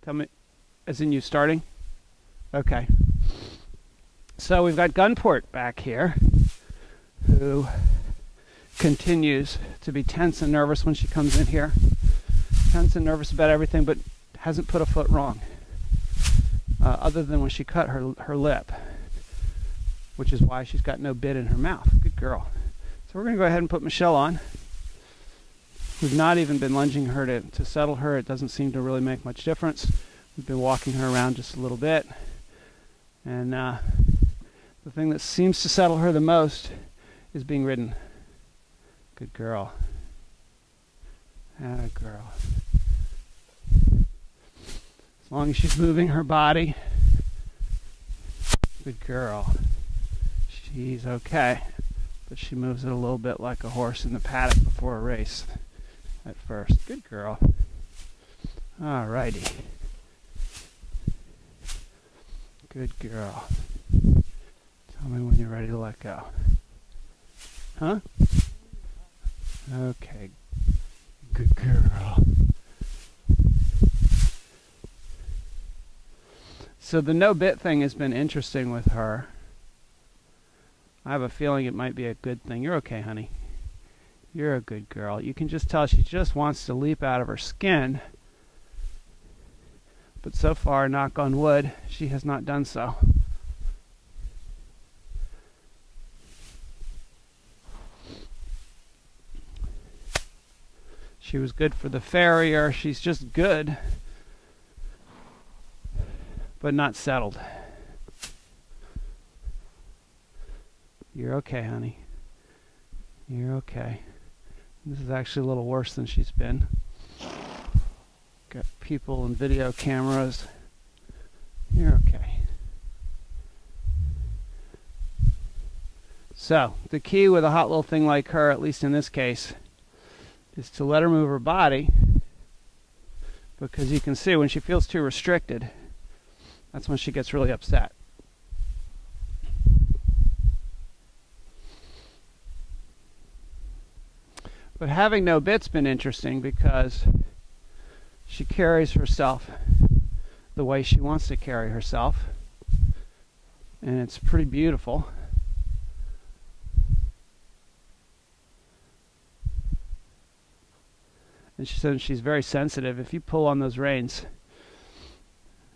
Tell me, as in you starting? Okay. So we've got Gunport back here, who continues to be tense and nervous when she comes in here. Tense and nervous about everything, but hasn't put a foot wrong. Other than when she cut her lip, which is why she's got no bit in her mouth. Good girl. So we're going to go ahead and put Michelle on. We've not even been lunging her to settle her. It doesn't seem to really make much difference. We've been walking her around just a little bit. And the thing that seems to settle her the most is being ridden. Good girl. Atta girl. As long as she's moving her body. Good girl. She's okay. But she moves it a little bit like a horse in the paddock before a race at first. Good girl. Alrighty. Good girl. Tell me when you're ready to let go. Huh? Okay. Good girl. So the no bit thing has been interesting with her. I have a feeling it might be a good thing. You're okay, honey. You're a good girl. You can just tell she just wants to leap out of her skin. But so far, knock on wood, she has not done so. She was good for the farrier. She's just good, but not settled. You're okay, honey. You're okay. This is actually a little worse than she's been. Got people and video cameras. You're okay. So, the key with a hot little thing like her, at least in this case, is to let her move her body, because you can see when she feels too restricted, that's when she gets really upset. But having no bit's been interesting because she carries herself the way she wants to carry herself, and it's pretty beautiful. And she said she's very sensitive. If you pull on those reins,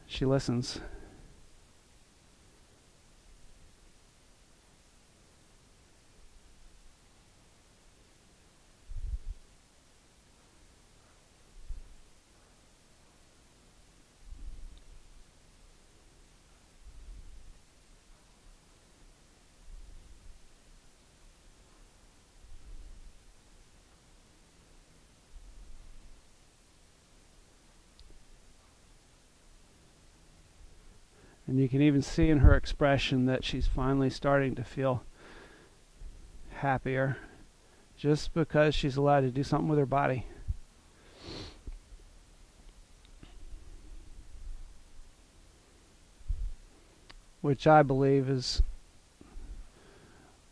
she listens. And you can even see in her expression that she's finally starting to feel happier, just because she's allowed to do something with her body. Which I believe is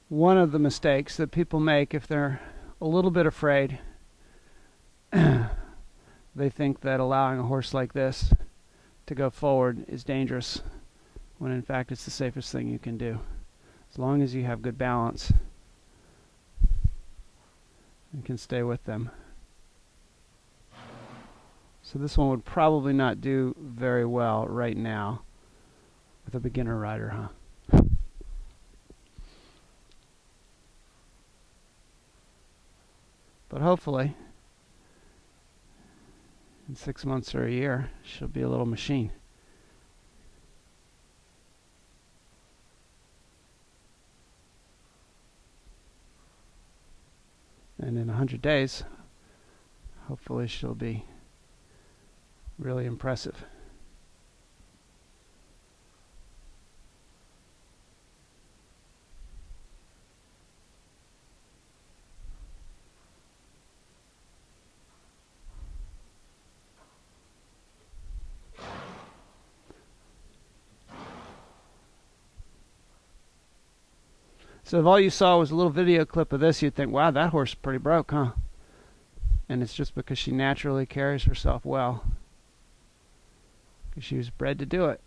one of the mistakes that people make if they're a little bit afraid. They think that allowing a horse like this to go forward is dangerous, when in fact it's the safest thing you can do, as long as you have good balance and can stay with them. So this one would probably not do very well right now with a beginner rider, huh? But hopefully in 6 months or a year she'll be a little machine. And in 100 days, hopefully she'll be really impressive. So if all you saw was a little video clip of this, you'd think, wow, that horse is pretty broke, huh? And it's just because she naturally carries herself well. because she was bred to do it.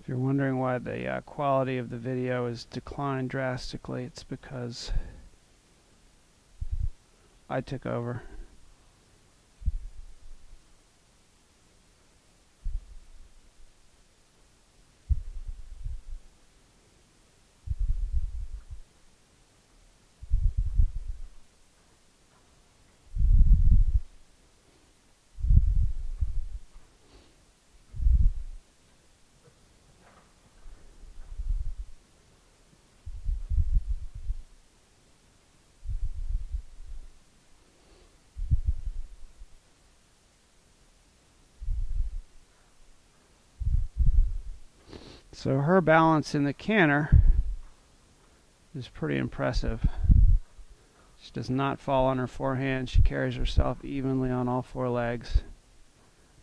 If you're wondering why the quality of the video has declined drastically, it's because I took over. So her balance in the canter is pretty impressive. She does not fall on her forehand. She carries herself evenly on all four legs.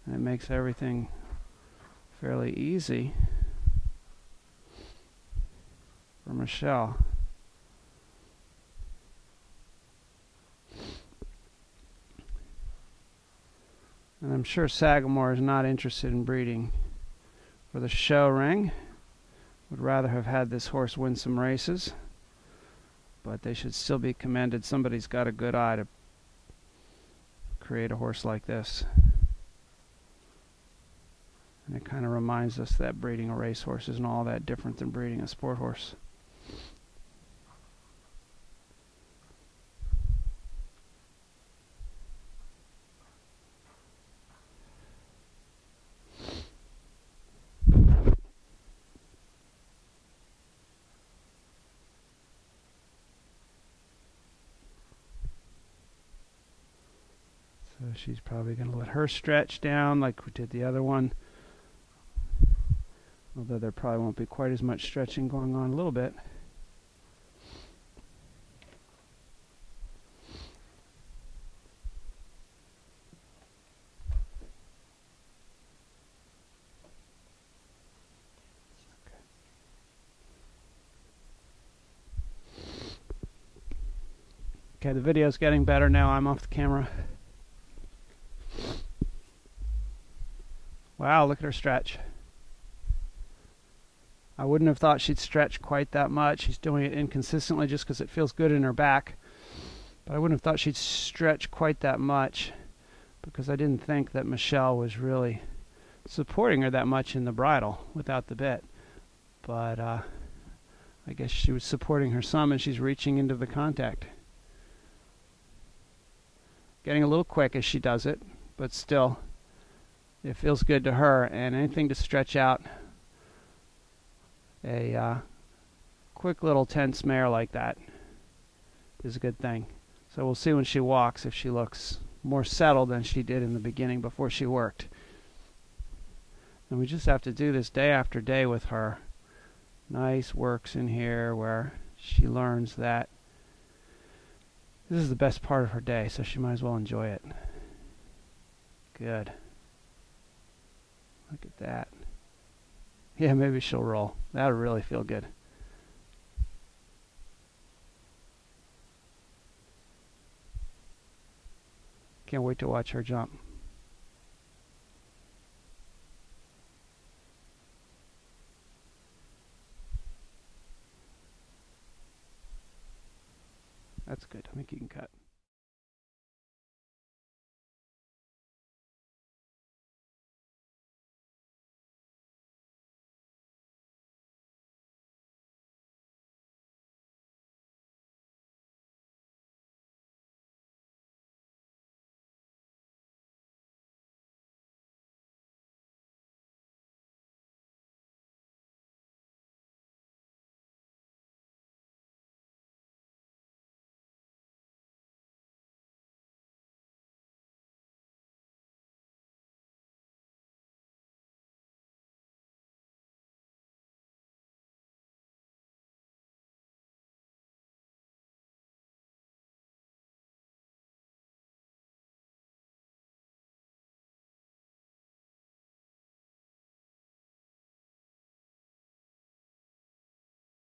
And it makes everything fairly easy for Michelle. And I'm sure Sagamore is not interested in breeding for the show ring. Would rather have had this horse win some races, but they should still be commended. Somebody's got a good eye to create a horse like this. And it kind of reminds us that breeding a racehorse isn't all that different than breeding a sport horse. So she's probably going to let her stretch down like we did the other one. Although there probably won't be quite as much stretching going on a little bit. Okay, the video's getting better now. I'm off the camera. Wow, look at her stretch. I wouldn't have thought she'd stretch quite that much. She's doing it inconsistently just because it feels good in her back. But I wouldn't have thought she'd stretch quite that much because I didn't think that Michelle was really supporting her that much in the bridle without the bit. But I guess she was supporting her some, and she's reaching into the contact. Getting a little quick as she does it, but still, it feels good to her, and anything to stretch out a quick little tense mare like that is a good thing. So we'll see when she walks if she looks more settled than she did in the beginning before she worked. And we just have to do this day after day with her. Nice works in here where she learns that this is the best part of her day, so she might as well enjoy it. Good. Look at that. Yeah, maybe she'll roll. That'll really feel good. Can't wait to watch her jump. That's good. I think you can cut.